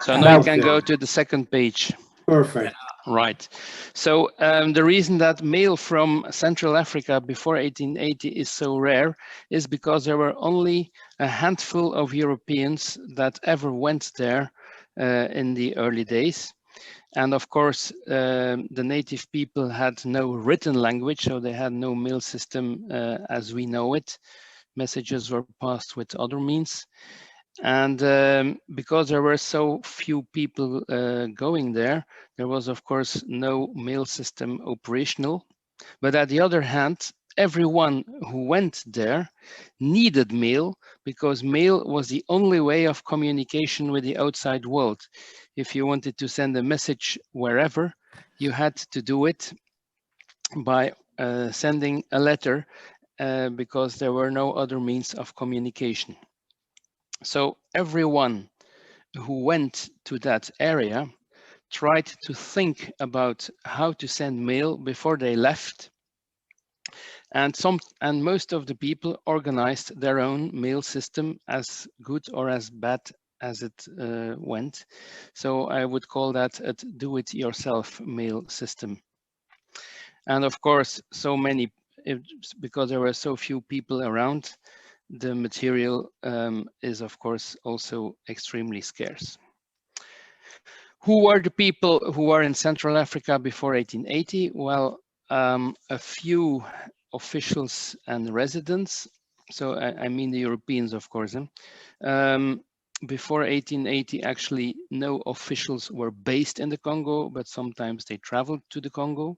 So now you can go to the second page. Perfect. Right. So the reason that mail from Central Africa before 1880 is so rare is because there were only a handful of Europeans that ever went there in the early days. And of course, the native people had no written language, so they had no mail system as we know it. Messages were passed with other means. And because there were so few people going there, there was, of course, no mail system operational. But at the other hand, everyone who went there needed mail because mail was the only way of communication with the outside world. If you wanted to send a message wherever, you had to do it by sending a letter because there were no other means of communication. So everyone who went to that area tried to think about how to send mail before they left. And most of the people organized their own mail system, as good or as bad as it went. So I would call that a do-it-yourself mail system. And of course, because there were so few people around, the material is, of course, also extremely scarce. Who were the people who were in Central Africa before 1880? Well, a few officials and residents. So I mean the Europeans, of course. Before 1880, actually, no officials were based in the Congo, but sometimes they traveled to the Congo.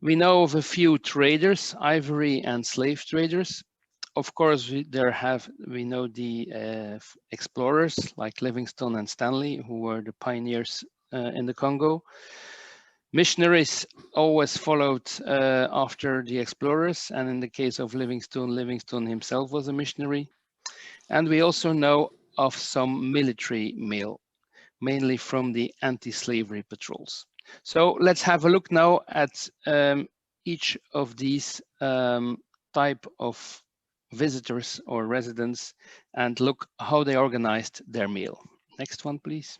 We know of a few traders, ivory and slave traders. Of course, we know the explorers like Livingstone and Stanley, who were the pioneers in the Congo. Missionaries always followed after the explorers, and in the case of Livingstone himself was a missionary. And we also know of some military mail, mainly from the anti-slavery patrols. So let's have a look now at each of these type of visitors or residents and look how they organized their mail. Next one, please.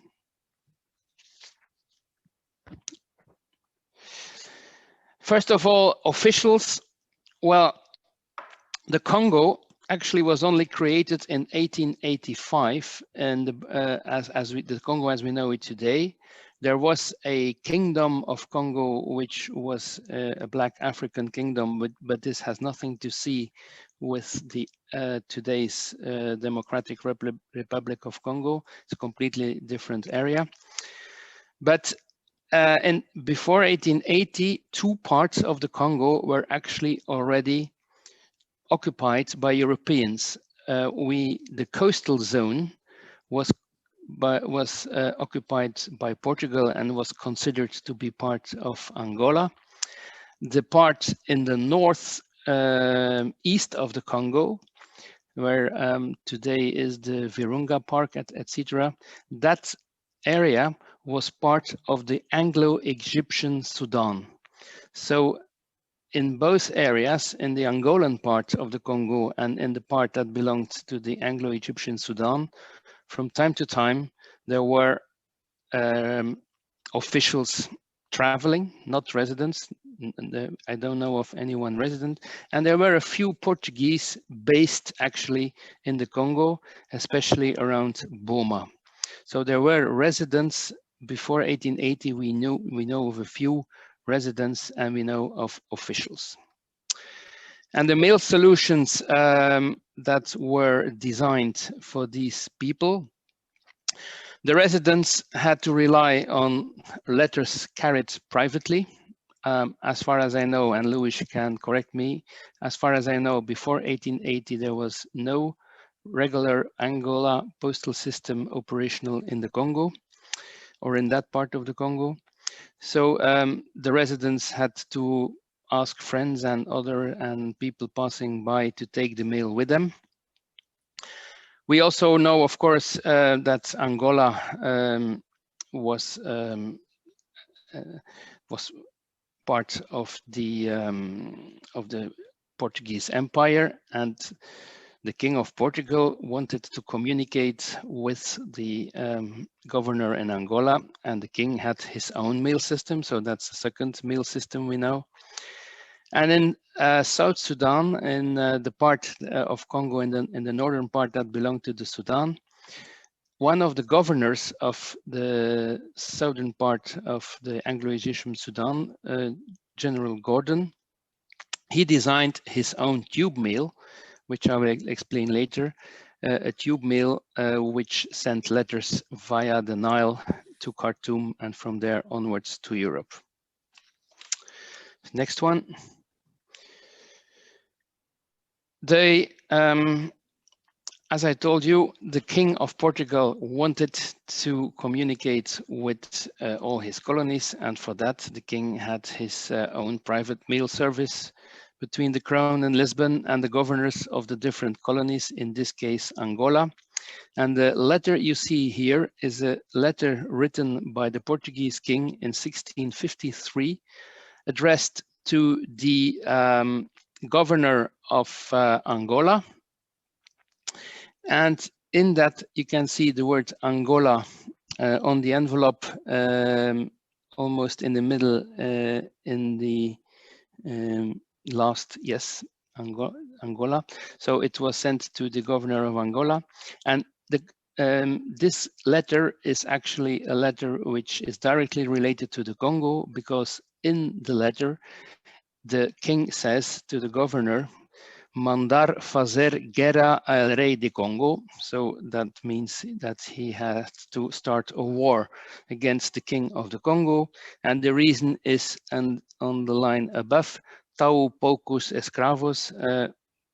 First of all, officials. Well, the Congo actually was only created in 1885, and the Congo as we know it today. There was a kingdom of Congo, which was a Black African kingdom, but this has nothing to see with the today's Democratic Republic of Congo. It's a completely different area. But before 1880, two parts of the Congo were actually already occupied by Europeans. The coastal zone was occupied by Portugal and was considered to be part of Angola. The part in the north east of the Congo, where today is the Virunga Park, etc., that area was part of the Anglo-Egyptian Sudan. So in both areas, in the Angolan part of the Congo and in the part that belonged to the Anglo-Egyptian Sudan, from time to time, there were officials traveling, not residents. I don't know of anyone resident. And there were a few Portuguese based actually in the Congo, especially around Boma. So there were residents before 1880. We know of a few residents and we know of officials. And the mail solutions that were designed for these people, the residents had to rely on letters carried privately. As far as I know, and Louis can correct me, as far as I know, before 1880, there was no regular Angola postal system operational in the Congo or in that part of the Congo. So the residents had to ask friends and people passing by to take the mail with them. We also know, of course, that Angola was part of the Portuguese Empire, and The King of Portugal wanted to communicate with the governor in Angola, and the king had his own mail system, so that's the second mail system we know. And in South Sudan, in the part of Congo in the northern part that belonged to the Sudan, one of the governors of the southern part of the Anglo-Egyptian Sudan, General Gordon, he designed his own tube mail, which I will explain later, a tube mail which sent letters via the Nile to Khartoum and from there onwards to Europe. Next one. They, as I told you, the King of Portugal wanted to communicate with all his colonies, and for that the king had his own private mail service between the Crown in Lisbon and the governors of the different colonies, in this case Angola. And the letter you see here is a letter written by the Portuguese king in 1653, addressed to the governor of Angola. And in that you can see the word Angola on the envelope, almost in the middle, in the last, yes, Angola. So it was sent to the governor of Angola, and this letter is actually a letter which is directly related to the Congo, because in the letter the king says to the governor, mandar fazer guerra al rei de Congo. So that means that he has to start a war against the king of the Congo, and the reason is, and on the line above, tão poucos escravos,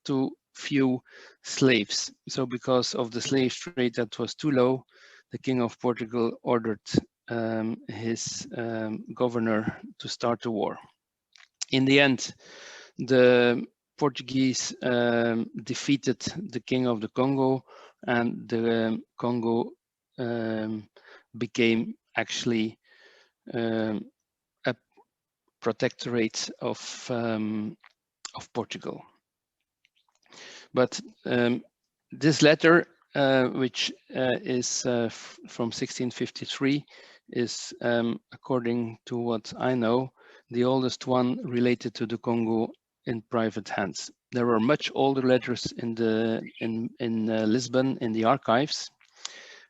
too few slaves. So because of the slave trade that was too low, the King of Portugal ordered his governor to start a war. In the end, the Portuguese defeated the King of the Congo, and the Congo became actually a protectorate of Portugal. But this letter, which is from 1653, is, according to what I know, the oldest one related to the Congo in private hands. There were much older letters in Lisbon in the archives,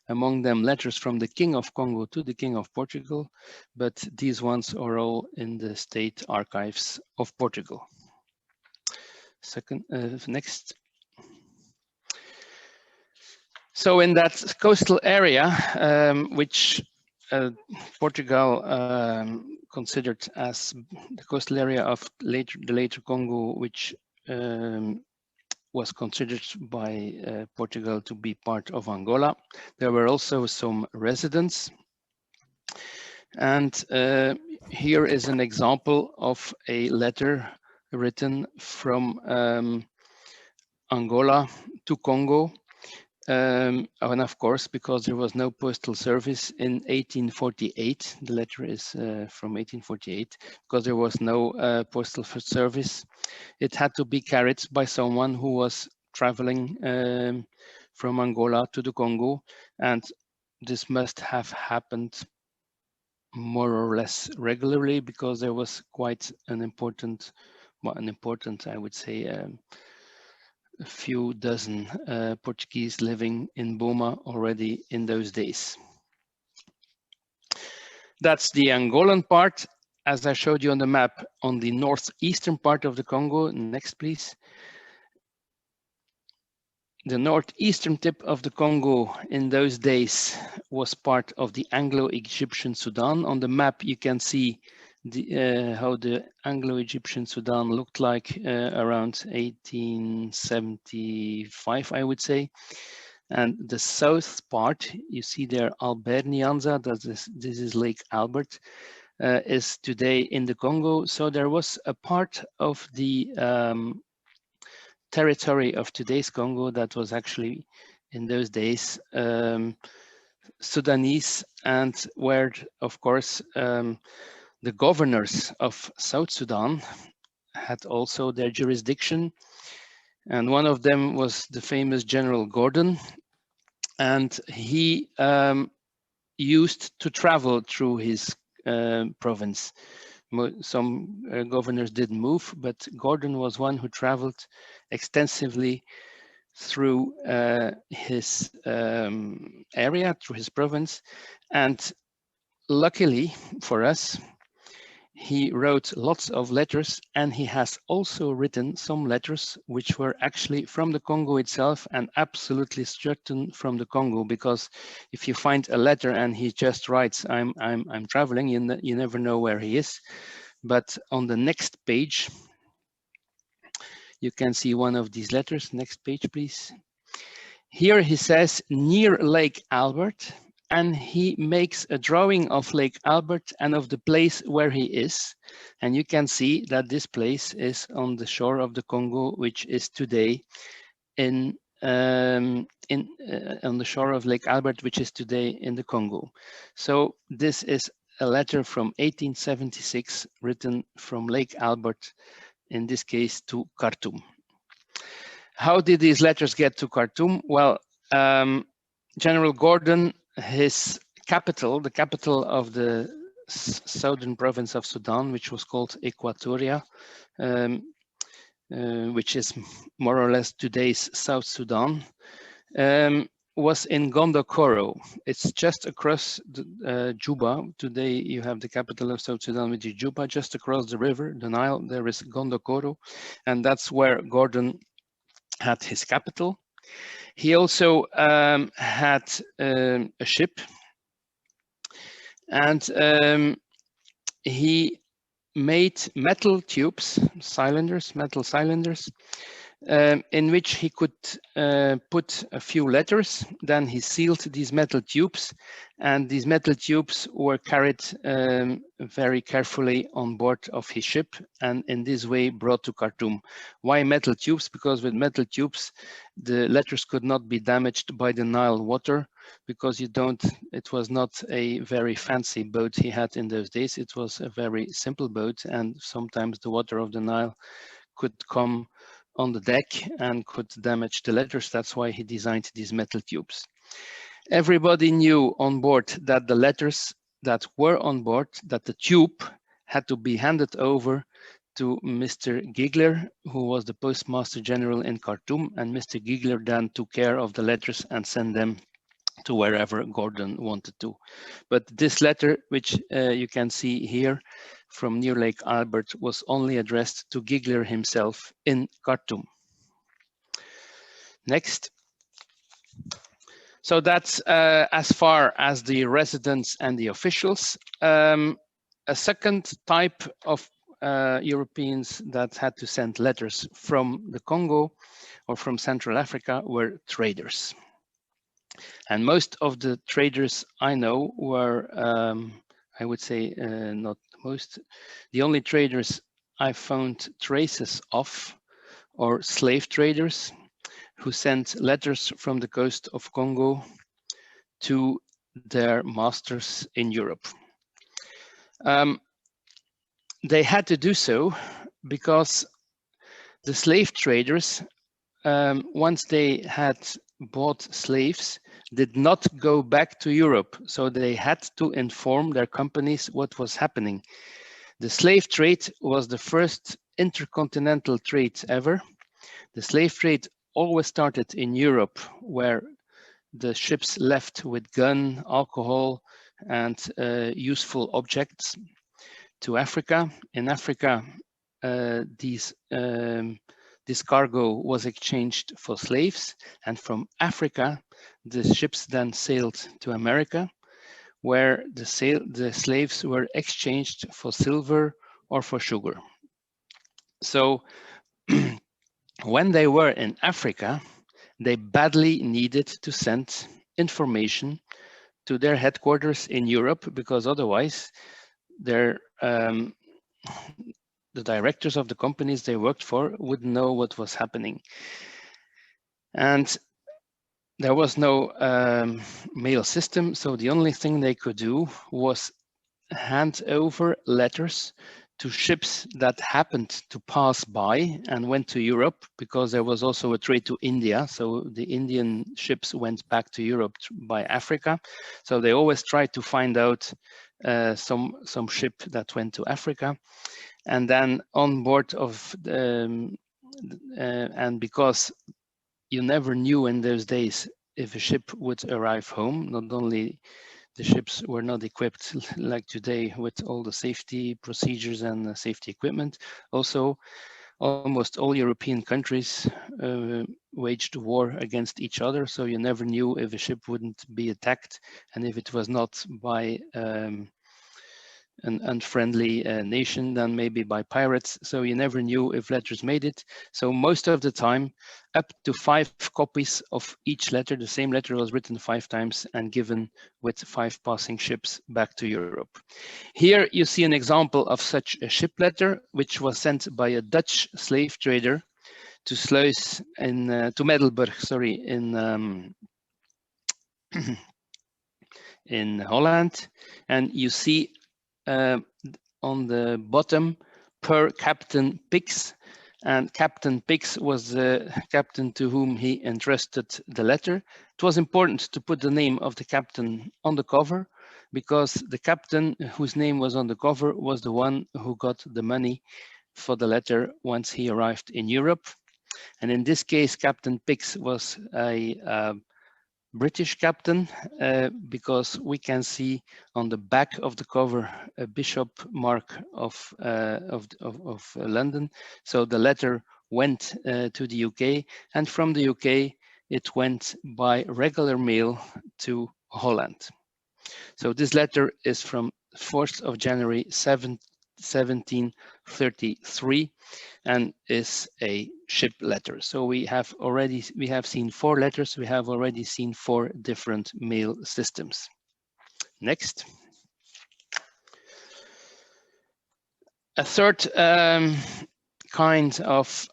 among them letters from the King of Congo to the King of Portugal, but these ones are all in the state archives of Portugal. Second, next. So in that coastal area, which Portugal considered as the coastal area of the later Congo, which was considered by Portugal to be part of Angola, there were also some residents. And here is an example of a letter written from Angola to Congo. And of course, because there was no postal service in 1848, the letter is from 1848, because there was no postal service, it had to be carried by someone who was traveling from Angola to the Congo, and this must have happened more or less regularly, because there was quite an important, I would say, a few dozen Portuguese living in Boma already in those days. That's the Angolan part, as I showed you on the map, on the northeastern part of the Congo. Next, please. The northeastern tip of the Congo in those days was part of the Anglo-Egyptian Sudan. On the map, you can see how the Anglo-Egyptian Sudan looked like around 1875, I would say. And the south part, you see there Albernianza, this is Lake Albert, is today in the Congo. So there was a part of the territory of today's Congo that was actually in those days Sudanese, and where, of course, the governors of South Sudan had also their jurisdiction. And one of them was the famous General Gordon, and he used to travel through his province. Some governors didn't move, but Gordon was one who traveled extensively through his area, through his province. And luckily for us, he wrote lots of letters, and he has also written some letters which were actually from the Congo itself and absolutely certain from the Congo, because if you find a letter and he just writes, I'm traveling, you never know where he is. But on the next page, you can see one of these letters. Next page, please. Here he says, near Lake Albert, and he makes a drawing of Lake Albert and of the place where he is. And you can see that this place is on the shore of the Congo, which is today on the shore of Lake Albert, which is today in the Congo. So this is a letter from 1876 written from Lake Albert, in this case to Khartoum. How did these letters get to Khartoum? Well, General Gordon, his capital, the capital of the southern province of Sudan, which was called Equatoria, which is more or less today's South Sudan, was in Gondokoro. It's just across Juba. Today you have the capital of South Sudan, which is Juba. Just across the river, the Nile, there is Gondokoro, and that's where Gordon had his capital. He also had a ship, and he made metal tubes, metal cylinders, in which he could put a few letters. Then he sealed these metal tubes, and these metal tubes were carried very carefully on board of his ship, and in this way brought to Khartoum. Why metal tubes? Because with metal tubes, the letters could not be damaged by the Nile water, because it was not a very fancy boat he had in those days. It was a very simple boat, and sometimes the water of the Nile could come on the deck and could damage the letters. That's why he designed these metal tubes. Everybody knew on board that the letters that were on board, that the tube had to be handed over to Mr. Gigler, who was the Postmaster General in Khartoum, and Mr. Gigler then took care of the letters and sent them to wherever Gordon wanted to. But this letter, which you can see here from near Lake Albert, was only addressed to Gigler himself in Khartoum. Next. So that's as far as the residents and the officials. A second type of Europeans that had to send letters from the Congo or from Central Africa were traders. And most of the traders I know were, I would say not most, the only traders I found traces of are slave traders who sent letters from the coast of Congo to their masters in Europe. They had to do so because the slave traders, once they had bought slaves, did not go back to Europe. So they had to inform their companies what was happening. The slave trade was the first intercontinental trade ever. The slave trade always started in Europe, where the ships left with gun, alcohol, and useful objects to Africa. In Africa, this cargo was exchanged for slaves, and from Africa, the ships then sailed to America, where the slaves were exchanged for silver or for sugar. So when they were in Africa, they badly needed to send information to their headquarters in Europe, because otherwise the directors of the companies they worked for wouldn't know what was happening. And there was no mail system, so the only thing they could do was hand over letters to ships that happened to pass by and went to Europe, because there was also a trade to India. So the Indian ships went back to Europe by Africa. So they always tried to find out some ship that went to Africa. And then on board of and because you never knew in those days if a ship would arrive home, not only the ships were not equipped like today with all the safety procedures and safety equipment. Also, almost all European countries waged war against each other, so you never knew if a ship wouldn't be attacked, and if it was not by an unfriendly nation, then maybe by pirates. So you never knew if letters made it. So most of the time, up to 5 copies of each letter, the same letter was written 5 times and given with 5 passing ships back to Europe. Here you see an example of such a ship letter, which was sent by a Dutch slave trader to Sluis in to Middelburg, sorry, in Holland, and you see on the bottom per Captain Pix, and Captain Pix was the captain to whom he entrusted the letter. It was important to put the name of the captain on the cover, because the captain whose name was on the cover was the one who got the money for the letter once he arrived in Europe. And in this case, Captain Pix was a British captain, because we can see on the back of the cover a bishop mark of London. So the letter went to the UK, and from the UK it went by regular mail to Holland. So this letter is from 4th of January 1733 and is a ship letter. So we have seen 4 letters. We have already seen 4 different mail systems. Next. A third kind of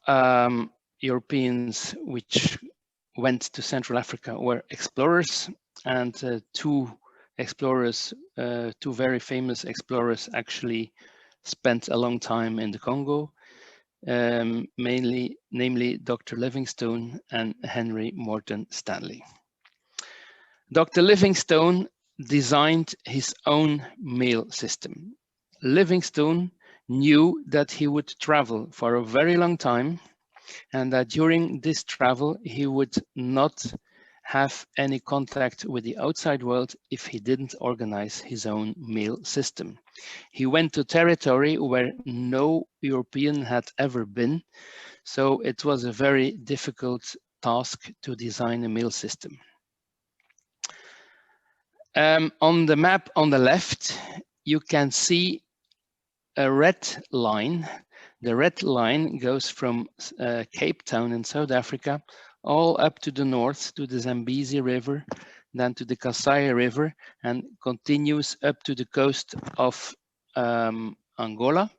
Europeans which went to Central Africa were explorers, and 2 explorers, 2 very famous explorers, actually spent a long time in the Congo, namely Dr. Livingstone and Henry Morton Stanley. Dr. Livingstone designed his own mail system. Livingstone knew that he would travel for a very long time, and that during this travel he would not have any contact with the outside world if he didn't organize his own mail system. He went to territory where no European had ever been, so it was a very difficult task to design a mail system. On the map on the left, you can see a red line. The red line goes from Cape Town in South Africa all up to the north to the Zambezi River, then to the Kasai River, and continues up to the coast of Angola.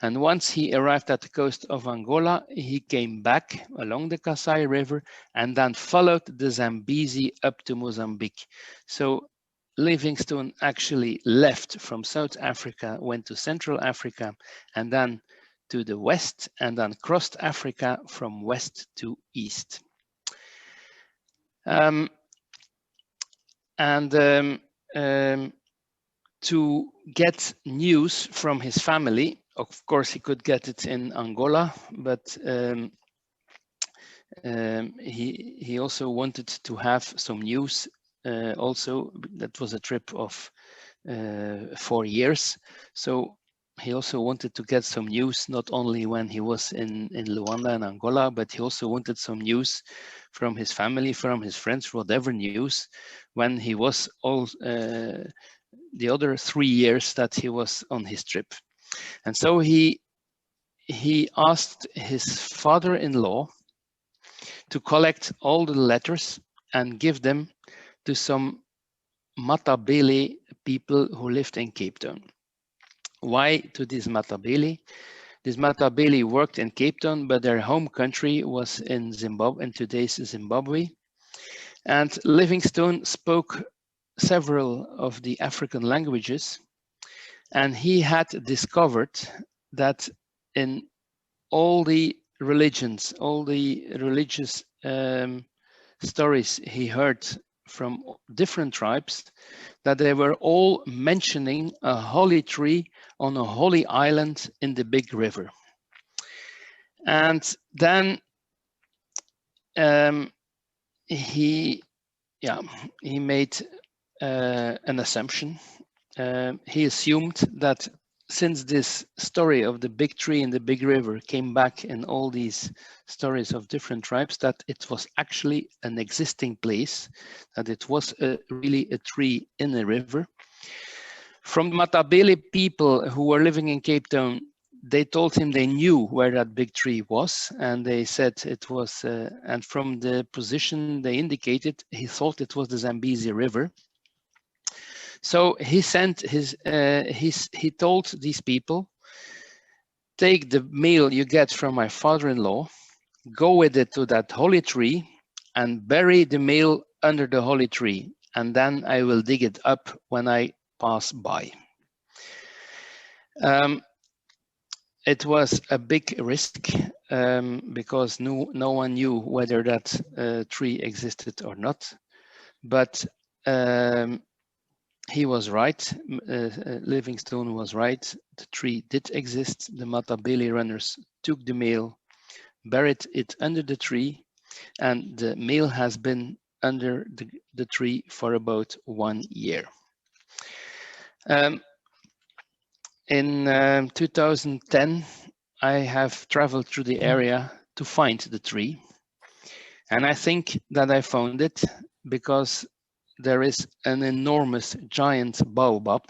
And once he arrived at the coast of Angola, he came back along the Kasai River and then followed the Zambezi up to Mozambique. So Livingstone actually left from South Africa, went to Central Africa, and then to the west, and then crossed Africa from west to east. To get news from his family, of course he could get it in Angola, but he also wanted to have some news. Also, that was a trip of 4 years, so he also wanted to get some news, not only when he was in Luanda and Angola, but he also wanted some news from his family, from his friends, whatever news, when he was all the other 3 years that he was on his trip. And so he asked his father-in-law to collect all the letters and give them to some Matabele people who lived in Cape Town. Why to this Matabele? This Matabele worked in Cape Town, but their home country was in Zimbabwe, in today's Zimbabwe. And Livingstone spoke several of the African languages, and he had discovered that in all the religions, all the religious stories he heard from different tribes, that they were all mentioning a holy tree on a holy island in the big river. And then he made an assumption. He assumed that since this story of the big tree in the big river came back in all these stories of different tribes, that it was actually an existing place, that it was really a tree in a river. From the Matabele people who were living in Cape Town, they told him they knew where that big tree was, and they said it was, and from the position they indicated, he thought it was the Zambezi River. So he sent he told these people, take the mail you get from my father-in-law, go with it to that holy tree and bury the mail under the holy tree, and then I will dig it up when I pass by. It was a big risk because no one knew whether that tree existed or not, but he was right. Livingstone was right. The tree did exist. The Matabele runners took the mail, buried it under the tree, and the mail has been under the tree for about 1 year. In 2010, I have traveled through the area to find the tree. And I think that I found it because there is an enormous giant baobab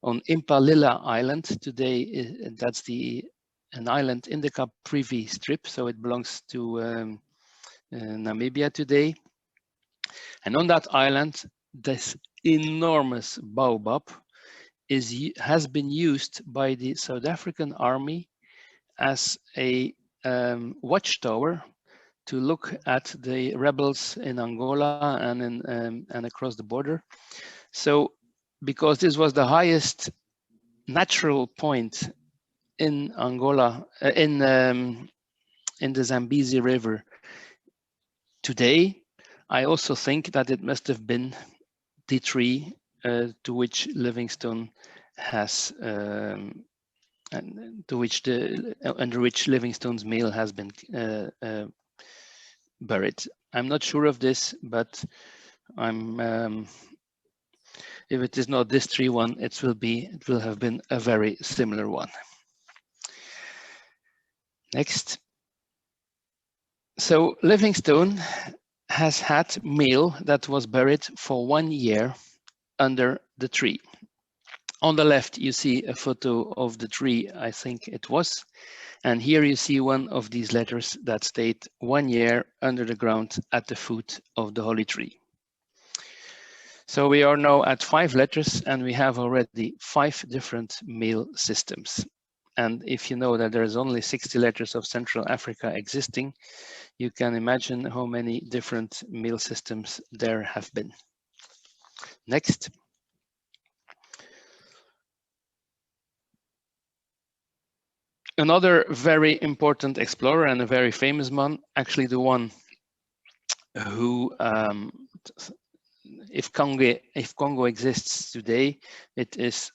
on Impalila Island. Today, that's an island in the Caprivi Strip, so it belongs to Namibia today. And on that island, this enormous baobab has been used by the South African army as a watchtower to look at the rebels in Angola and across the border. So, because this was the highest natural point in Angola, in the Zambezi River today, I also think that it must have been the tree to which Livingstone has, and to which under which Livingstone's mail has been buried. I'm not sure of this, but if it is not this tree one, it will have been a very similar one. Next. So Livingstone has had mail that was buried for 1 year under the tree. On the left, you see a photo of the tree, I think it was. And here you see one of these letters that state 1 year under the ground at the foot of the holy tree. So we are now at 5 letters and we have already 5 different mail systems. And if you know that there is only 60 letters of Central Africa existing, you can imagine how many different mail systems there have been. Next. Another very important explorer and a very famous one, actually the one who, if Congo exists today, it is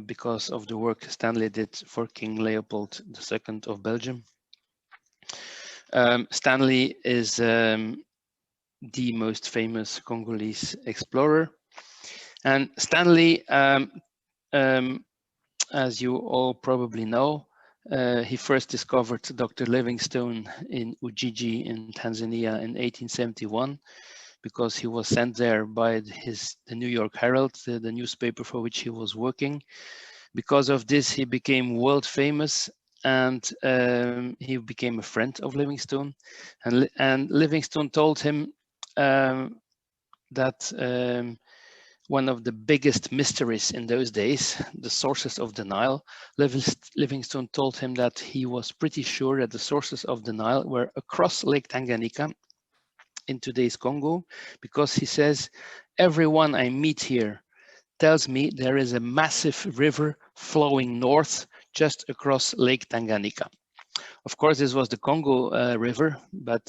because of the work Stanley did for King Leopold II of Belgium. Stanley is the most famous Congolese explorer. And Stanley, as you all probably know, he first discovered Dr. Livingstone in Ujiji in Tanzania in 1871, because he was sent there by the New York Herald, the newspaper for which he was working. Because of this, he became world famous, and he became a friend of Livingstone. And Livingstone told him that one of the biggest mysteries in those days, the sources of the Nile, Livingstone told him that he was pretty sure that the sources of the Nile were across Lake Tanganyika in today's Congo, because he says, everyone I meet here tells me there is a massive river flowing north just across Lake Tanganyika. Of course, this was the Congo river, but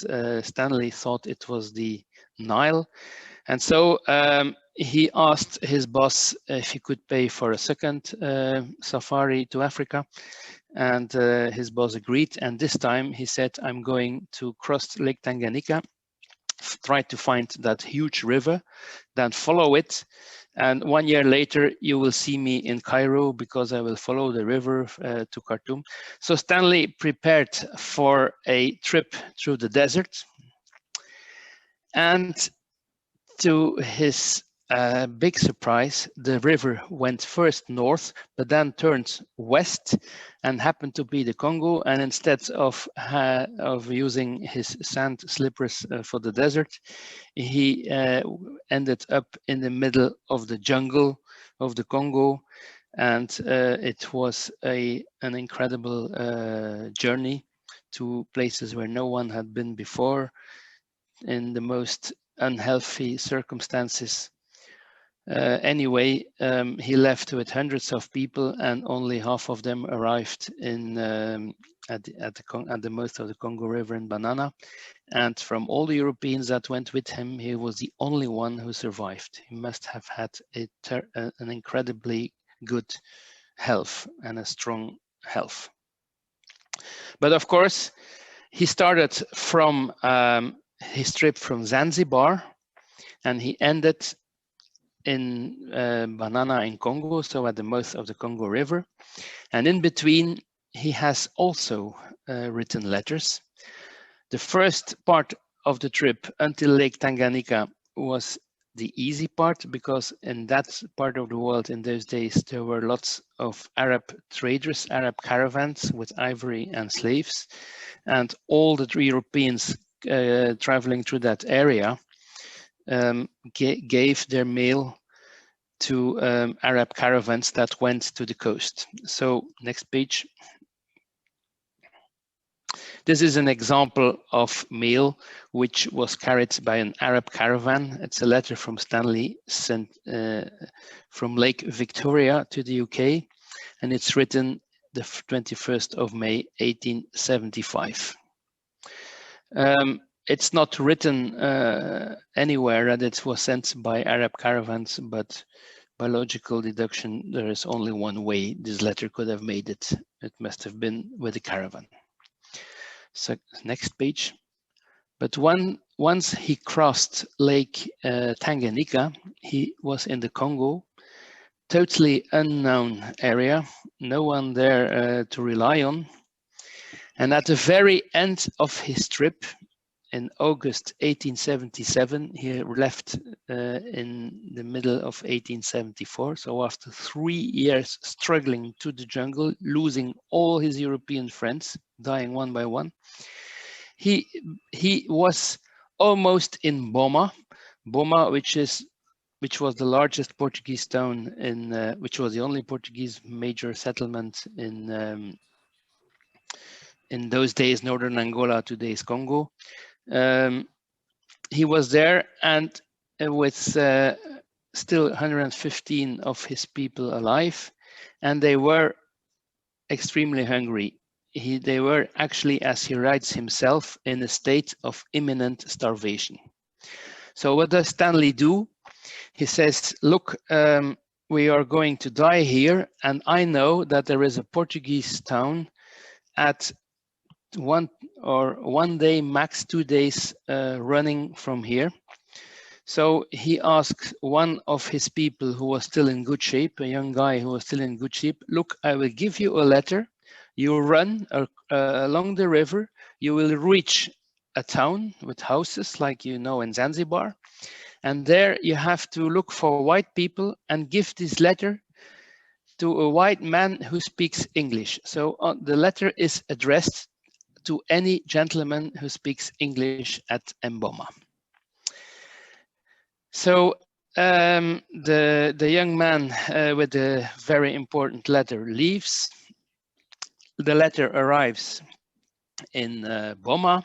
Stanley thought it was the Nile. And so he asked his boss if he could pay for a second safari to Africa. And his boss agreed. And this time he said, I'm going to cross Lake Tanganyika, try to find that huge river, then follow it. And 1 year later, you will see me in Cairo because I will follow the river to Khartoum. So Stanley prepared for a trip through the desert. And to his big surprise, the river went first north, but then turned west and happened to be the Congo. And instead of using his sand slippers for the desert, he ended up in the middle of the jungle of the Congo. And it was an incredible journey to places where no one had been before, in the most unhealthy circumstances. Anyway, he left with hundreds of people, and only half of them arrived in at the mouth of the Congo River in Banana. And from all the Europeans that went with him, he was the only one who survived. He must have had an incredibly good health and a strong health. But of course, he started from his trip from Zanzibar, and he ended in Banana in Congo, so at the mouth of the Congo River. And in between, he has also written letters. The first part of the trip until Lake Tanganyika was the easy part, because in that part of the world in those days, there were lots of Arab traders, Arab caravans with ivory and slaves. And all the Europeans traveling through that area gave their mail to Arab caravans that went to the coast. So next page. This is an example of mail which was carried by an Arab caravan. It's a letter from Stanley sent from Lake Victoria to the UK, and it's written the 21st of May, 1875. It's not written anywhere that it was sent by Arab caravans, but by logical deduction, there is only one way this letter could have made it. It must have been with a caravan. So next page. But once he crossed Lake Tanganyika, he was in the Congo, totally unknown area, no one there to rely on. And at the very end of his trip, in August 1877, he left in the middle of 1874. So after 3 years struggling to the jungle, losing all his European friends, dying one by one, he was almost in Boma, which was the largest Portuguese town in, which was the only Portuguese major settlement in those days, northern Angola, today's Congo. He was there, and with still 115 of his people alive, and they were extremely hungry. They were actually, as he writes himself, in a state of imminent starvation. So what does Stanley do? He says, look, we are going to die here, and I know that there is a Portuguese town at 1 day, max 2 days running from here. So he asked one of his people who was still in good shape, a young guy who was still in good shape, look, I will give you a letter. You run along the river. You will reach a town with houses like you know in Zanzibar. And there you have to look for white people and give this letter to a white man who speaks English. So the letter is addressed to any gentleman who speaks English at Mboma. So the young man with the very important letter leaves. The letter arrives in Boma,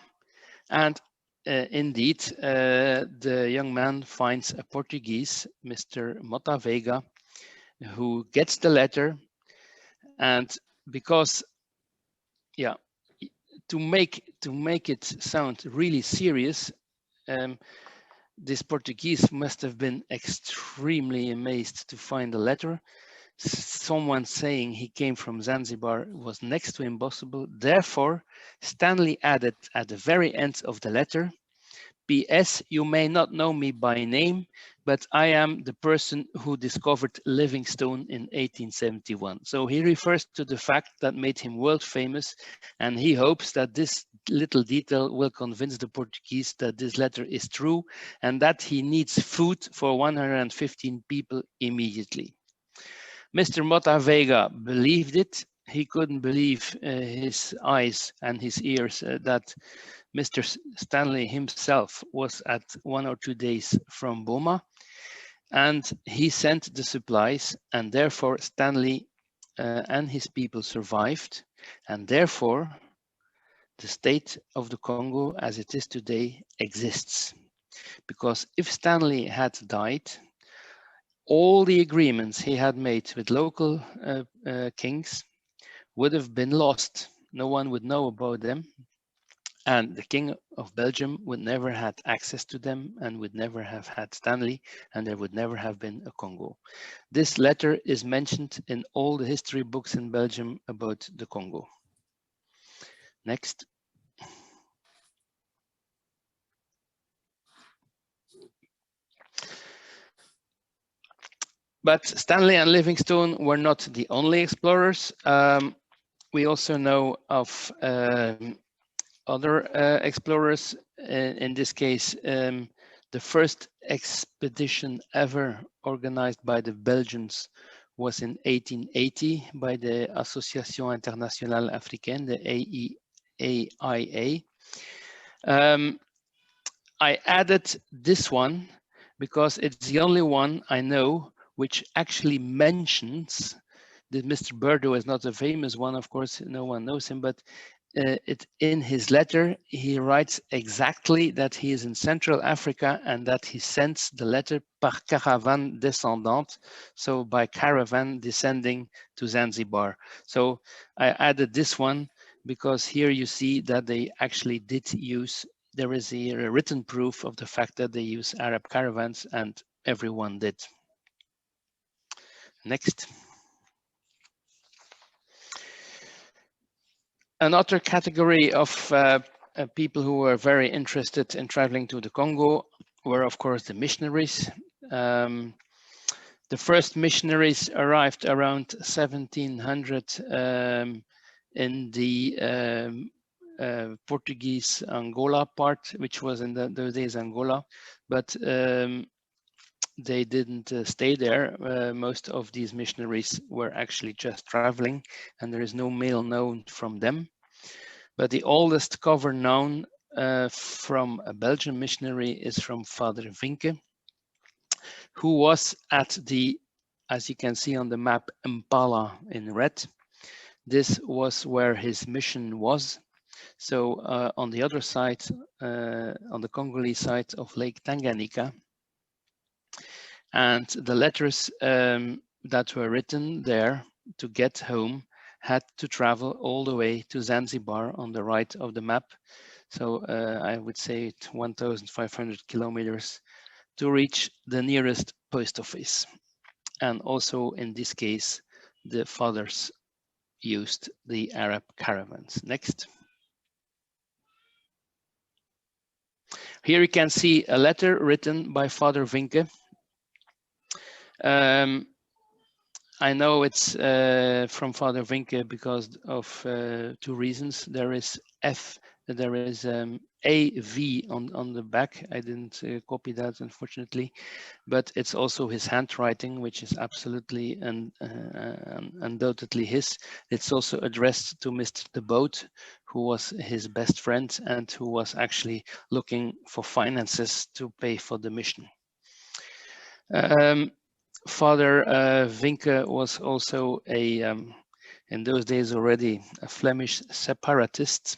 and indeed the young man finds a Portuguese, Mr. Mota Veiga, who gets the letter, and because, yeah, to make it sound really serious, this Portuguese must have been extremely amazed to find a letter. Someone saying he came from Zanzibar was next to impossible. Therefore, Stanley added at the very end of the letter, P.S. You may not know me by name, but I am the person who discovered Livingstone in 1871. So he refers to the fact that made him world famous, and he hopes that this little detail will convince the Portuguese that this letter is true and that he needs food for 115 people immediately. Mr. Mota Vega believed it. He couldn't believe his eyes and his ears that Mr. Stanley himself was at 1 or 2 days from Boma, and he sent the supplies, and therefore Stanley and his people survived, and therefore the state of the Congo as it is today exists. Because if Stanley had died, all the agreements he had made with local kings would have been lost. No one would know about them. And the King of Belgium would never have access to them and would never have had Stanley, and there would never have been a Congo. This letter is mentioned in all the history books in Belgium about the Congo. Next. But Stanley and Livingstone were not the only explorers. We also know of other explorers. In this case, the first expedition ever organized by the Belgians was in 1880 by the Association Internationale Africaine, the AIA. I added this one because it's the only one I know which actually mentions that Mr. Burdo is not a famous one, of course, no one knows him, but in his letter, he writes exactly that he is in Central Africa and that he sends the letter par caravane descendante, so by caravan descending to Zanzibar. So I added this one because here you see that they actually did use, there is a written proof of the fact that they use Arab caravans, and everyone did. Next. Another category of people who were very interested in traveling to the Congo were, of course, the missionaries. The first missionaries arrived around 1700 in the Portuguese Angola part, which was in those days Angola, but they didn't stay there. Most of these missionaries were actually just traveling, and there is no mail known from them. But the oldest cover known from a Belgian missionary is from Father Vinke, who was at the, as you can see on the map, Impala in red. This was where his mission was. So on the other side, on the Congolese side of Lake Tanganyika, and the letters that were written there to get home had to travel all the way to Zanzibar on the right of the map. So I would say 1,500 kilometers to reach the nearest post office. And also in this case, the fathers used the Arab caravans. Next. Here you can see a letter written by Father Vinke. I know it's from Father Vinke because of two reasons. There is AV on the back. I didn't copy that, unfortunately, but it's also his handwriting, which is absolutely and undoubtedly his. It's also addressed to Mr. de Boot, who was his best friend and who was actually looking for finances to pay for the mission. Father Vinke was also in those days already a Flemish separatist,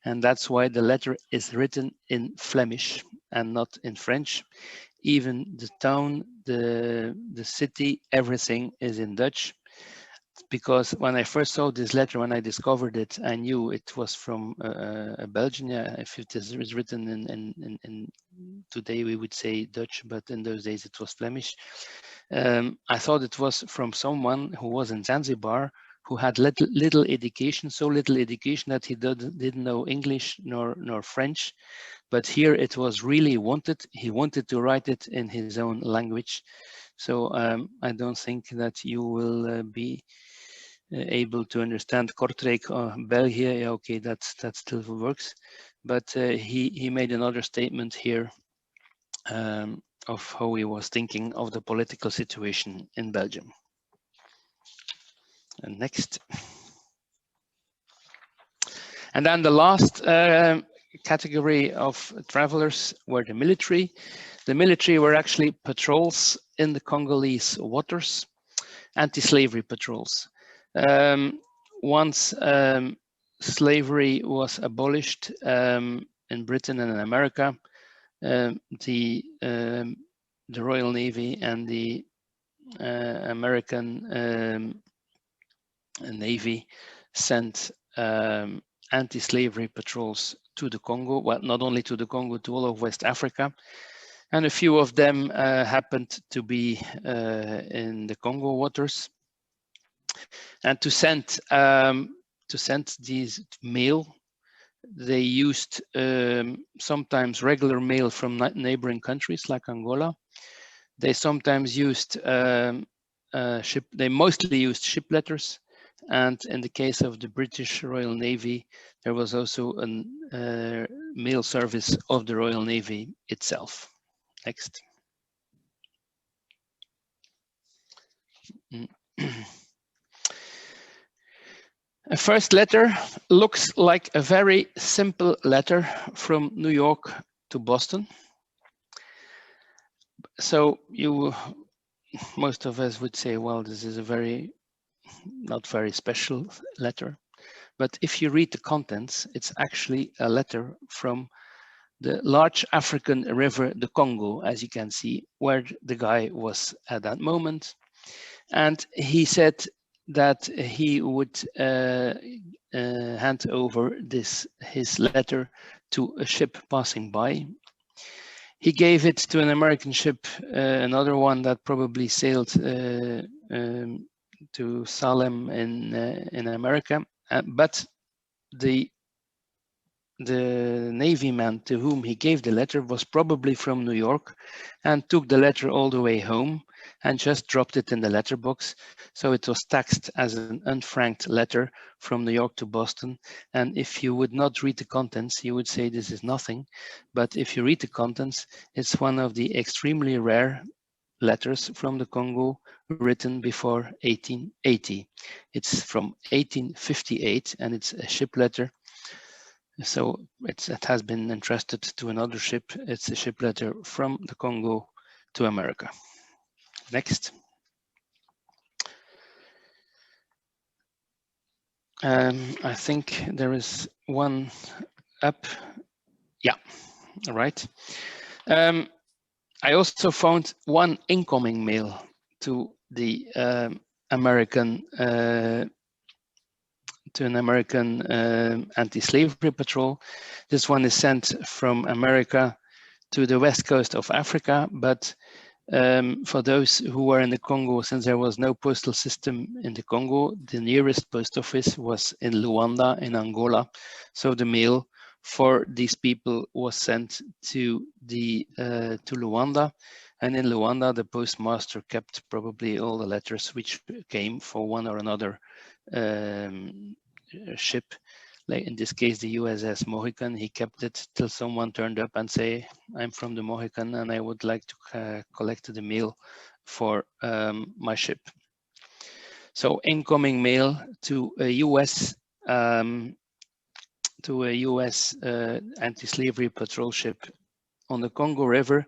and that's why the letter is written in Flemish and not in French. Even the town, the city, everything is in Dutch. because when I first saw this letter, when I discovered it, I knew it was from a Belgian. If it is written in today, we would say Dutch, but in those days it was Flemish. I thought it was from someone who was in Zanzibar, who had little education, so little education that he didn't know English nor French. But here it was really wanted. He wanted to write it in his own language. So I don't think that you will be able to understand Kortrijk or België. Yeah, okay, that still works. But he made another statement here of how he was thinking of the political situation in Belgium. And next. And then the last category of travelers were the military. The military were actually patrols in the Congolese waters, anti-slavery patrols. Once slavery was abolished in Britain and in America, the Royal Navy and the American Navy sent anti-slavery patrols to the Congo. Well, not only to the Congo, to all of West Africa. And a few of them happened to be in the Congo waters. And to send these mail, they used sometimes regular mail from neighboring countries like Angola. They sometimes used they mostly used ship letters. And in the case of the British Royal Navy, there was also a mail service of the Royal Navy itself. Next. A first letter looks like a very simple letter from New York to Boston. So most of us would say, well, this is a not very special letter. But if you read the contents, it's actually a letter from the large African river, the Congo, as you can see, where the guy was at that moment. And he said that he would hand over his letter to a ship passing by. He gave it to an American ship, another one that probably sailed to Salem in America, but the Navy man to whom he gave the letter was probably from New York and took the letter all the way home and just dropped it in the letterbox. So it was taxed as an unfranked letter from New York to Boston. And if you would not read the contents, you would say this is nothing. But if you read the contents, it's one of the extremely rare letters from the Congo written before 1880. It's from 1858 and it's a ship letter. So it has been entrusted to another ship. It's a ship letter from the Congo to America. Next. I think there is one up. Yeah, all right. I also found one incoming mail to the American anti-slavery patrol. This one is sent from America to the west coast of Africa, but for those who were in the Congo, since there was no postal system in the Congo, the nearest post office was in Luanda in Angola. So the mail for these people was sent to Luanda, and in Luanda the postmaster kept probably all the letters which came for one or another ship. Like in this case, the USS Mohican. He kept it till someone turned up and say, "I'm from the Mohican and I would like to collect the mail for my ship." So incoming mail to a US anti-slavery patrol ship on the Congo River,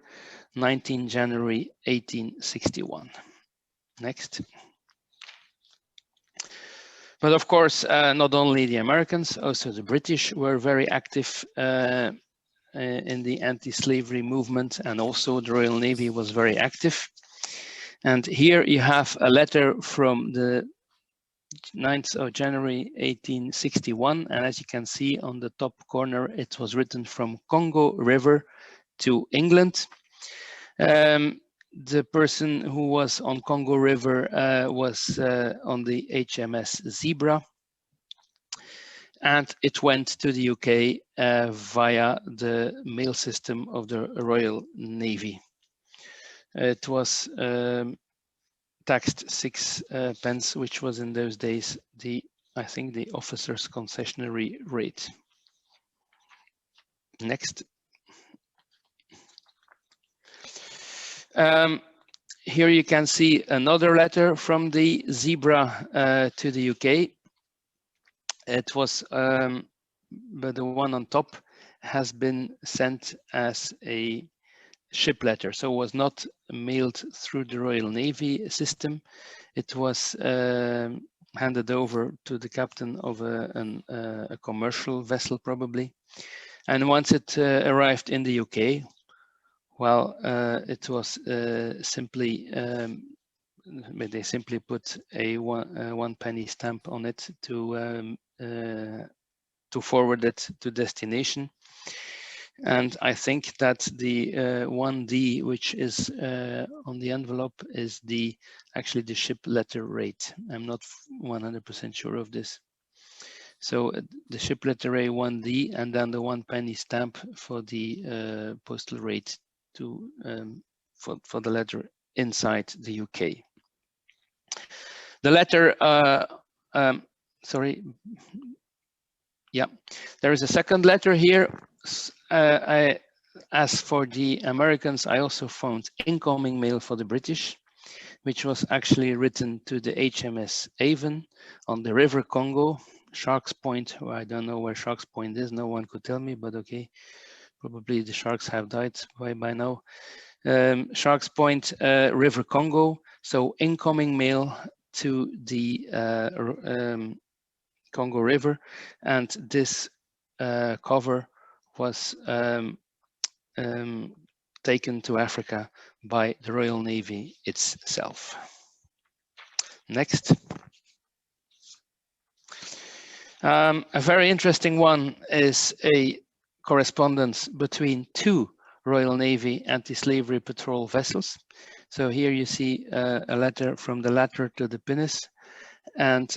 19 January 1861. Next. But of course, not only the Americans, also the British were very active in the anti-slavery movement, and also the Royal Navy was very active. And here you have a letter from the 9th of January 1861, and as you can see on the top corner, it was written from Congo River to England. The person who was on Congo River was on the HMS Zebra, and it went to the UK via the mail system of the Royal Navy. It was taxed 6 pence, which was in those days I think the officer's concessionary rate. Next. Here you can see another letter from the Zebra to the UK. It was, but the one on top has been sent as a ship letter, so it was not mailed through the Royal Navy system. It was handed over to the captain of a commercial vessel, probably. And once it arrived in the UK, well, it was simply, they simply put a one penny stamp on it to forward it to destination. And I think that the 1D, which is on the envelope, is actually the ship letter rate. I'm not 100% sure of this. So the ship letter rate 1D, and then the 1 penny stamp for the postal rate to for the letter inside the UK. The letter, sorry, yeah, there is a second letter here. As for the Americans, I also found incoming mail for the British, which was actually written to the HMS Avon on the River Congo, Sharks Point. Well, I don't know where Sharks Point is. No one could tell me, but okay. Probably the sharks have died by now. Sharks Point, River Congo. So incoming mail to the Congo River, and this cover was taken to Africa by the Royal Navy itself. Next. A very interesting one is a correspondence between 2 Royal Navy anti-slavery patrol vessels. So here you see a letter from the latter to the pinnace, and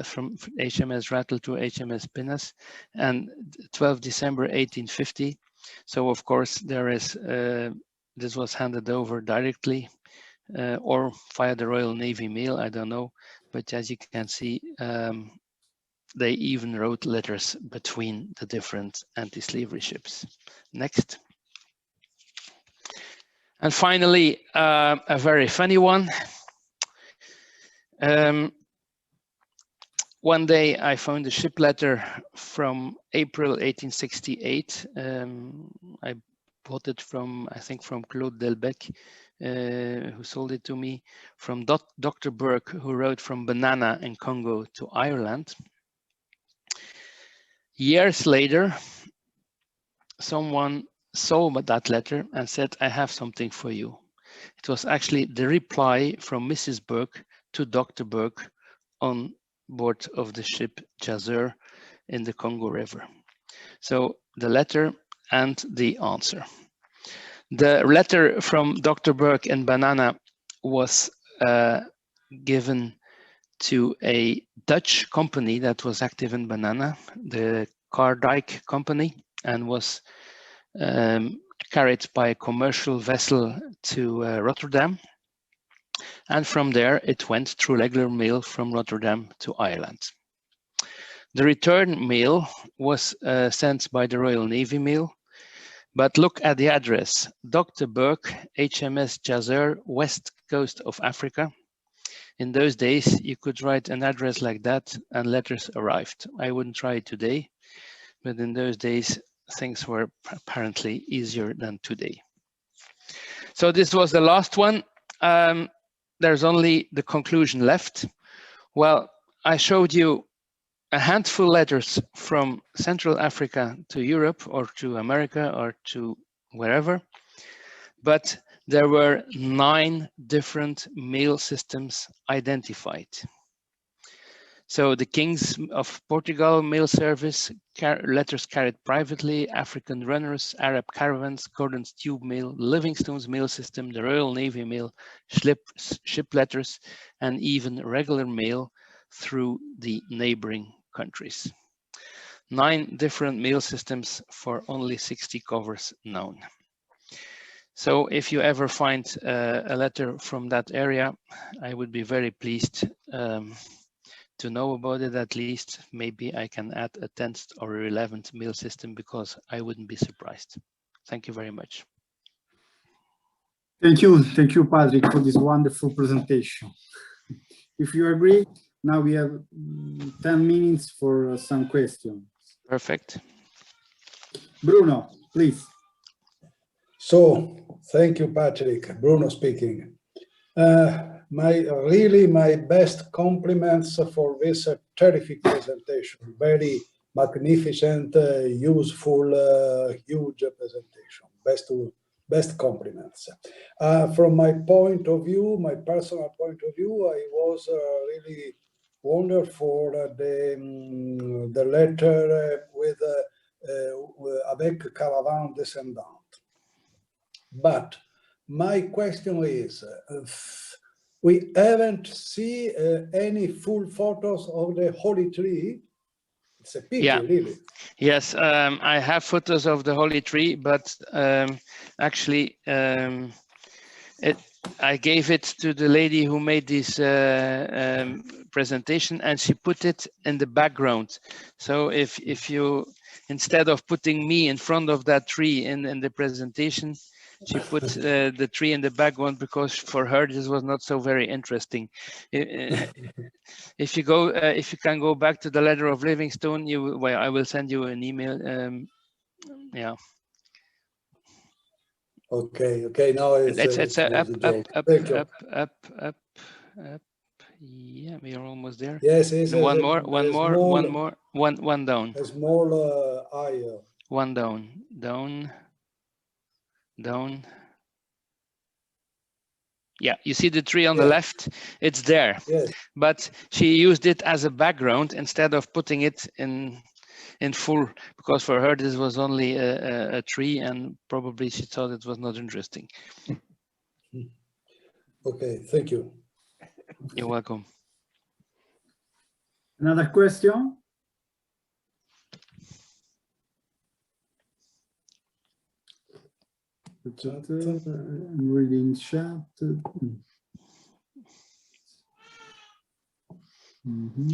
from HMS Rattle to HMS Pinnace, and 12 December 1850. So of course there is, this was handed over directly or via the Royal Navy mail, I don't know, but as you can see, they even wrote letters between the different anti-slavery ships. Next. And finally, a very funny one. One day I found a ship letter from April 1868. I bought it from, I think, from Claude Delbecq, who sold it to me, from Dr. Burke, who wrote from Banana in Congo to Ireland. Years later, someone saw that letter and said, I have something for you. It was actually the reply from Mrs. Burke to Dr. Burke on board of the ship Jazer in the Congo River. So the letter and the answer. The letter from Dr. Burke in Banana was given to a Dutch company that was active in Banana, the Kardijk company, and was carried by a commercial vessel to Rotterdam. And from there, it went through regular mail from Rotterdam to Ireland. The return mail was sent by the Royal Navy mail, but look at the address, Dr. Burke, HMS Jazer, West Coast of Africa. In those days, you could write an address like that and letters arrived. I wouldn't try it today, but in those days, things were apparently easier than today. So this was the last one. There's only the conclusion left. Well, I showed you a handful of letters from Central Africa to Europe or to America or to wherever, but there were 9 different mail systems identified. So the kings of Portugal, mail service, letters carried privately, African runners, Arab caravans, Gordon's tube mail, Livingstone's mail system, the Royal Navy mail, ship letters, and even regular mail through the neighboring countries. 9 different mail systems for only 60 covers known. So if you ever find a letter from that area, I would be very pleased to know about it. At least maybe I can add a 10th or 11th mail system, because I wouldn't be surprised. Thank you very much. Thank you, Patrick, for this wonderful presentation. If you agree, now we have 10 minutes for some questions. Perfect. Bruno, please. So, thank you, Patrick. Bruno speaking. My best compliments for this terrific presentation. Very magnificent, useful, huge presentation. Best compliments. From my point of view, my personal point of view, I was really wonderful the letter with avec caravan descendant. But my question is, we haven't seen any full photos of the holy tree. It's a pity, really. Yes, I have photos of the holy tree, but actually, I gave it to the lady who made this presentation, and she put it in the background. So if you, instead of putting me in front of that tree in the presentation, she put the tree in the background, because for her this was not so very interesting. If you can go back to the letter of Livingstone, I will send you an email. Yeah. Okay. Now it's up. Yeah, we are almost there. Yes. One down. A small eye. One down. Yeah, you see the tree on the left, it's there. Yes. But she used it as a background instead of putting it in full, because for her this was only a tree, and probably she thought it was not interesting. Okay, thank you. You're welcome. Another question? I'm reading chat.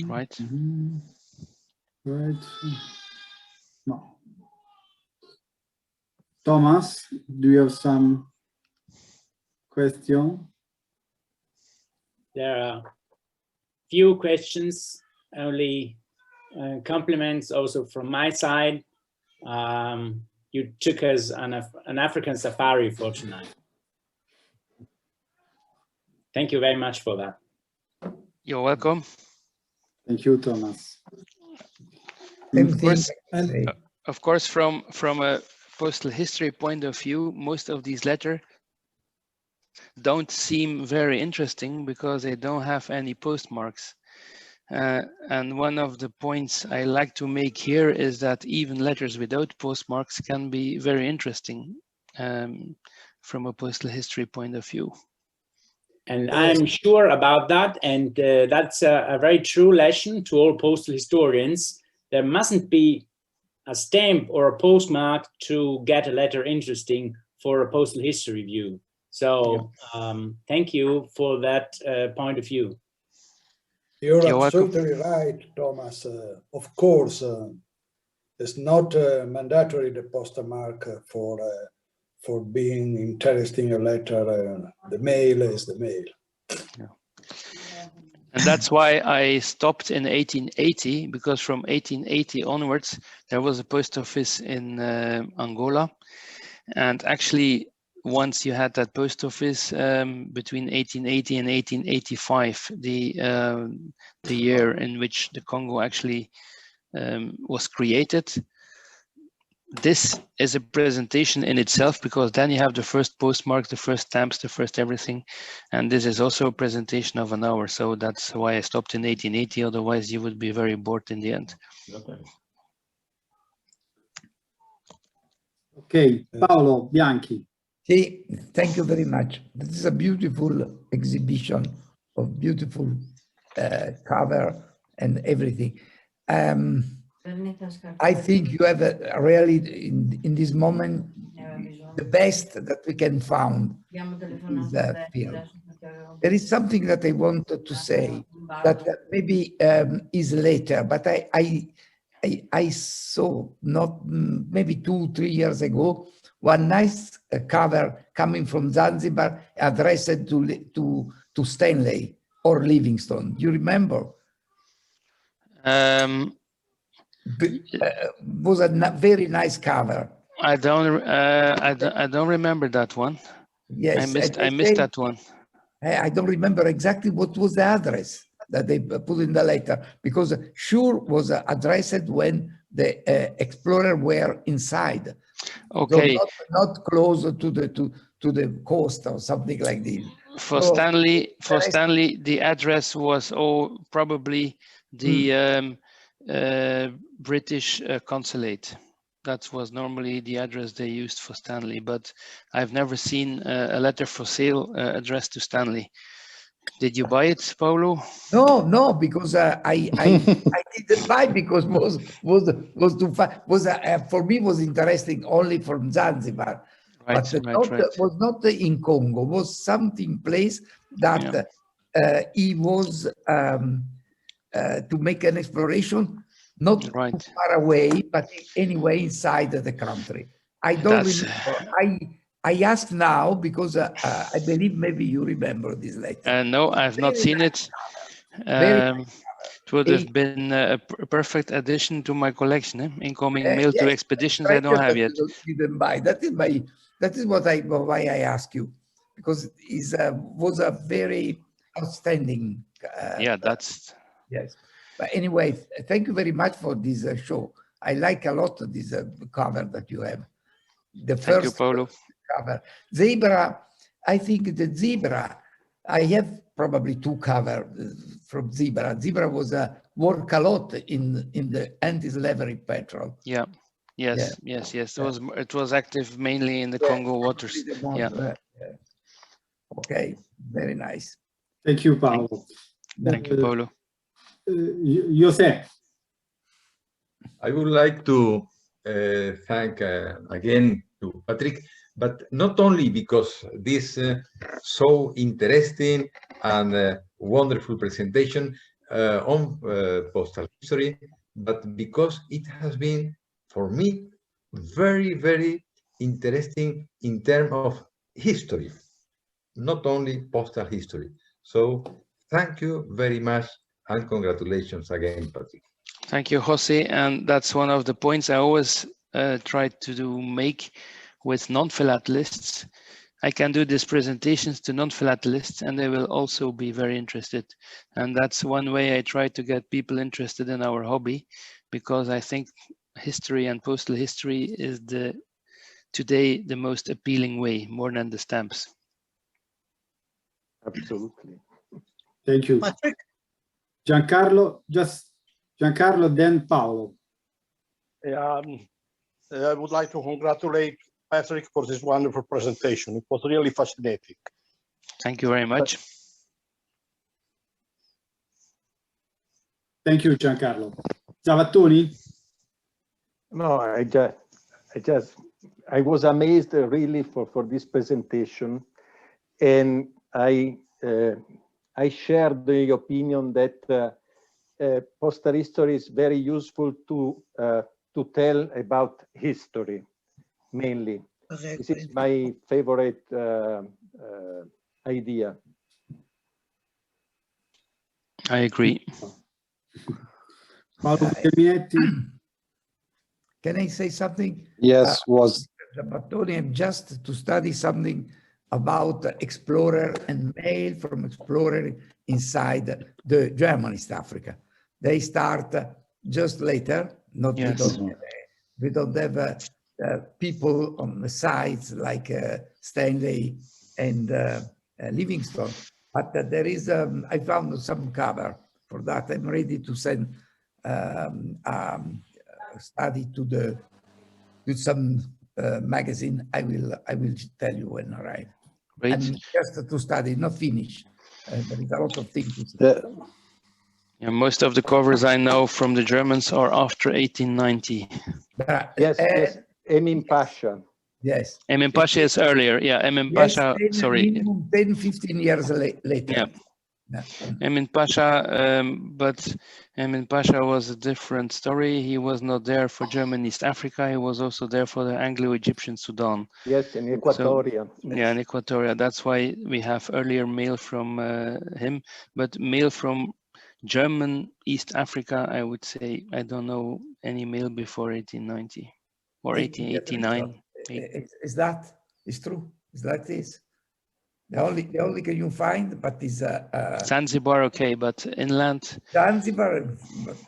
Right. Right. No. Thomas, do you have some question? There are few questions, only compliments also from my side. You took us on an African safari for tonight. Thank you very much for that. You're welcome. Thank you, Thomas. Of course, from a postal history point of view, most of these letters don't seem very interesting because they don't have any postmarks. And one of the points I like to make here is that even letters without postmarks can be very interesting from a postal history point of view. And I'm sure about that. And that's a very true lesson to all postal historians. There mustn't be a stamp or a postmark to get a letter interesting for a postal history view. So thank you for that point of view. You're absolutely right, Thomas. Of course, it's not mandatory the postmark for being interesting a letter. The mail is the mail. Yeah. And that's why I stopped in 1880, because from 1880 onwards, there was a post office in Angola. And actually, once you had that post office between 1880 and 1885, the year in which the Congo actually was created, this is a presentation in itself, because then you have the first postmark, the first stamps, the first everything. And this is also a presentation of an hour. So that's why I stopped in 1880. Otherwise, you would be very bored in the end. Okay, Paolo Bianchi. Sì, thank you very much. This is a beautiful exhibition of beautiful cover and everything. I think you have really, in this moment, the best that we can find in the field. There is something that I wanted to say that maybe is later, but I saw not maybe 2-3 years ago one nice cover coming from Zanzibar addressed to Stanley or Livingstone. Do you remember? Was a very nice cover. I don't remember that one. Yes, I missed that one. I don't remember exactly what was the address that they put in the letter, because sure was addressed when the explorer were inside. Okay. So not close to the coast or something like this. For so, Stanley, the address was probably the British consulate. That was normally the address they used for Stanley, but I've never seen a letter for sale addressed to Stanley. Did you buy it, Paulo? No, because I didn't buy, because was too far. For me was interesting only from Zanzibar, but was not in Congo. Was something place that he was to make an exploration, not too far away, but anyway inside the country. I don't remember. I ask now because I believe maybe you remember this letter. No, I've not seen it. It would have been a perfect addition to my collection. Incoming mail to expeditions I don't have yet. Didn't buy. That is why I ask you, because it was a very outstanding. That's. Yes. But anyway, thank you very much for this show. I like a lot of this cover that you have. The Thank you, Paulo. Cover. Zebra, I think the zebra, I have probably 2 covers from zebra. Zebra was work a lot in the anti-slavery patrol. Yeah. Yes. It was active mainly in the Congo waters. Okay, very nice. Thank you, Paolo. Thank you, Paulo. José. I would like to thank again to Patrick, but not only because this so interesting and wonderful presentation on postal history, but because it has been, for me, very, very interesting in terms of history, not only postal history. So thank you very much and congratulations again, Patrick. Thank you, Jose. And that's one of the points I always try to make with non-philatelists. I can do these presentations to non-philatelists and they will also be very interested. And that's one way I try to get people interested in our hobby, because I think history and postal history is today the most appealing way, more than the stamps. Absolutely. Thank you. Patrick? Giancarlo, then Paolo. I would like to congratulate Patrick for this wonderful presentation. It was really fascinating. Thank you very much. Thank you, Giancarlo. Zavattoni? No, I was amazed really for this presentation, and I share the opinion that postal history is very useful to tell about history, mainly. This is my favorite idea. I agree. Paolo, can I say something? Yes, Zavattoni, just to study something about explorer and mail from explorer inside the German East Africa. They start just later. Not we don't have people on the sides like Stanley and Livingstone. But there is, I found some cover for that. I'm ready to send a study to some magazine. I will tell you when I arrive. Great. And just to study, not finish. There is a lot of things to study. Yeah, most of the covers I know from the Germans are after 1890. Yes, yes. Emin Pasha. Yes. Emin Pasha is earlier. Yeah, Emin Yes, Pasha, sorry. Minimum 10, 15 years later. Yeah. Emin Pasha, but Emin Pasha was a different story. He was not there for German East Africa. He was also there for the Anglo-Egyptian Sudan. Yes, in Equatoria. So, yeah, in Equatoria. That's why we have earlier mail from him, but mail from German East Africa, I would say, I don't know any mail before 1890 or 1889. Is that true? Is like this? The only can you find, but is Zanzibar, okay, but inland. Zanzibar,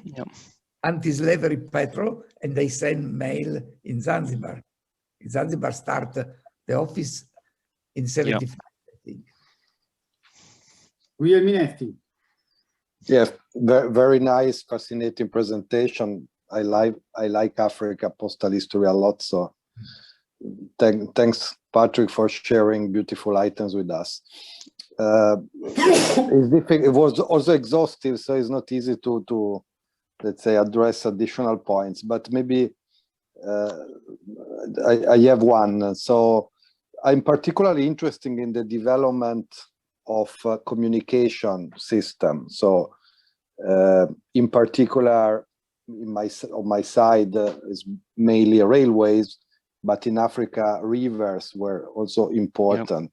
yeah. Anti-slavery patrol, and they send mail in Zanzibar. Zanzibar start the office in 75, I think. Guglielminetti. Yes, very nice, fascinating presentation. I like Africa postal history a lot. So thanks, Patrick, for sharing beautiful items with us. It was also exhaustive, so it's not easy to let's say address additional points. But maybe I have one. So I'm particularly interested in the development of communication system. So in particular, on my side is mainly railways, but in Africa, rivers were also important.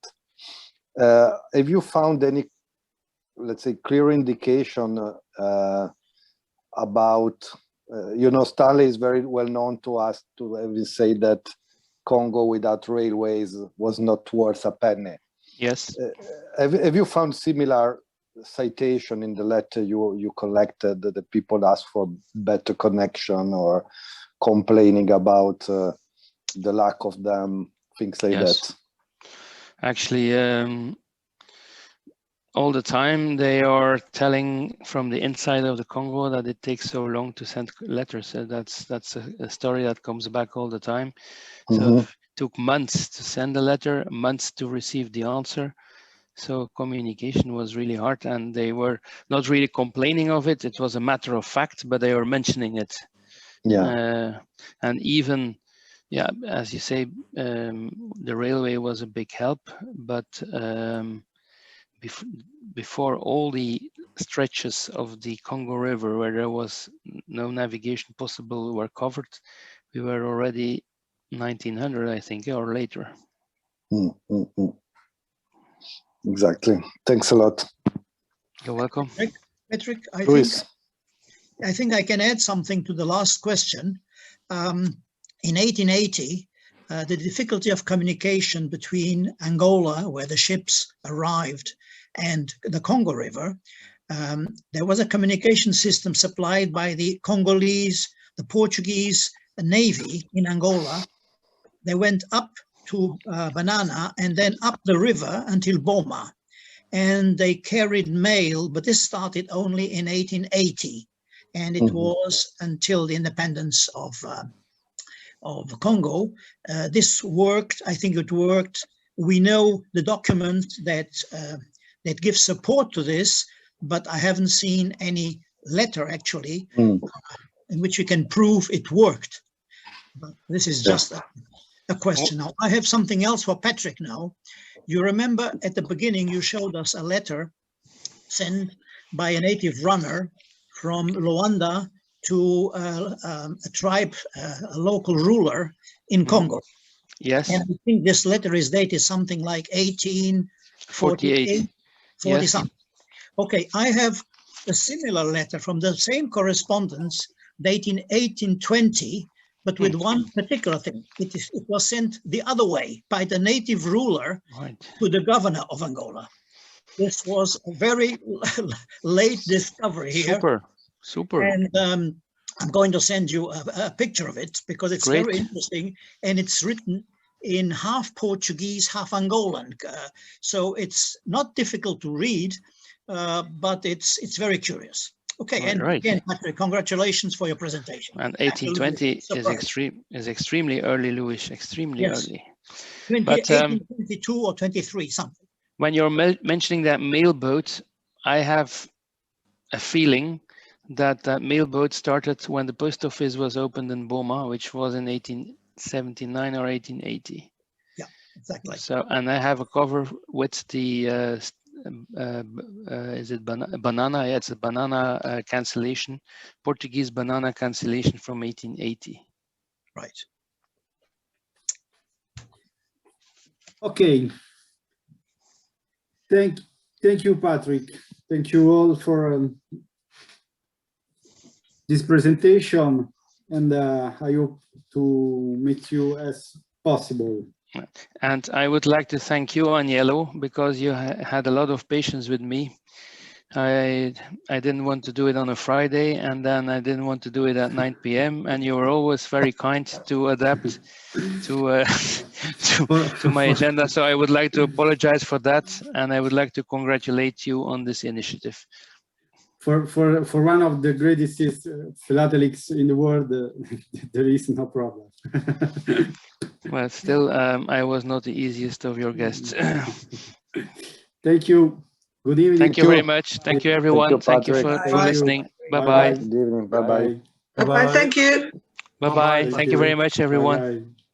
Yep. Have you found any, let's say, clear indication about, Stanley is very well known to us to even say that Congo without railways was not worth a penny. Yes. Have you found similar citation in the letter you collected that the people asked for better connection or complaining about the lack of them, things like that? Actually, all the time they are telling from the inside of the Congo that it takes so long to send letters. So that's a story that comes back all the time. So it took months to send a letter, months to receive the answer. So communication was really hard, and they were not really complaining of it. It was a matter of fact, but they were mentioning it. Yeah. And even, yeah, as you say, the railway was a big help, but before all the stretches of the Congo River where there was no navigation possible were covered, we were already 1900, I think, or later. Exactly. Thanks a lot. You're welcome. Patrick, I think I can add something to the last question. In 1880, the difficulty of communication between Angola, where the ships arrived, and the Congo River, there was a communication system supplied by the Congolese, the Portuguese Navy in Angola. They went up to Banana and then up the river until Boma, and they carried mail, but this started only in 1880, and it was until the independence of Congo. This worked. I think it worked. We know the document that gives support to this, but I haven't seen any letter actually in which we can prove it worked. But this is just a question. Now, I have something else for Patrick now. You remember at the beginning you showed us a letter sent by a native runner from Luanda to a tribe, a local ruler in Congo. Yes. And I think this letter is dated something like 1848, 40 something. Okay, I have a similar letter from the same correspondence dating 1820, but with one particular thing. It was sent the other way by the native ruler to the governor of Angola. This was a very late discovery here. Super. And I'm going to send you a picture of it because it's Great. very interesting, and it's written in half Portuguese, half Angolan. So it's not difficult to read, but it's very curious. Okay, and again, Patrick, congratulations for your presentation. And 1820 is extremely early, Louis, extremely early. 1822 or 23, something. When you're mentioning that mailboat, I have a feeling that that mailboat started when the post office was opened in Boma, which was in 1879 or 1880. Yeah, exactly. So, and I have a cover with the is it banana? Yeah, it's a banana cancellation, Portuguese banana cancellation from 1880. Right. Okay. Thank you, Patrick. Thank you all for this presentation, and I hope to meet you as possible. And I would like to thank you, Agnello, because you had a lot of patience with me. I didn't want to do it on a Friday, and then I didn't want to do it at 9 p.m. And you were always very kind to adapt to to my agenda. So I would like to apologize for that, and I would like to congratulate you on this initiative. For one of the greatest philatelics in the world, there is no problem. Well, still, I was not the easiest of your guests. Thank you. Good evening. Thank you very much. Thank you, everyone. Thank you for listening. Bye-bye. Good evening. Bye-bye. Bye-bye. Thank you. Bye-bye. Thank you very much, everyone. Bye-bye.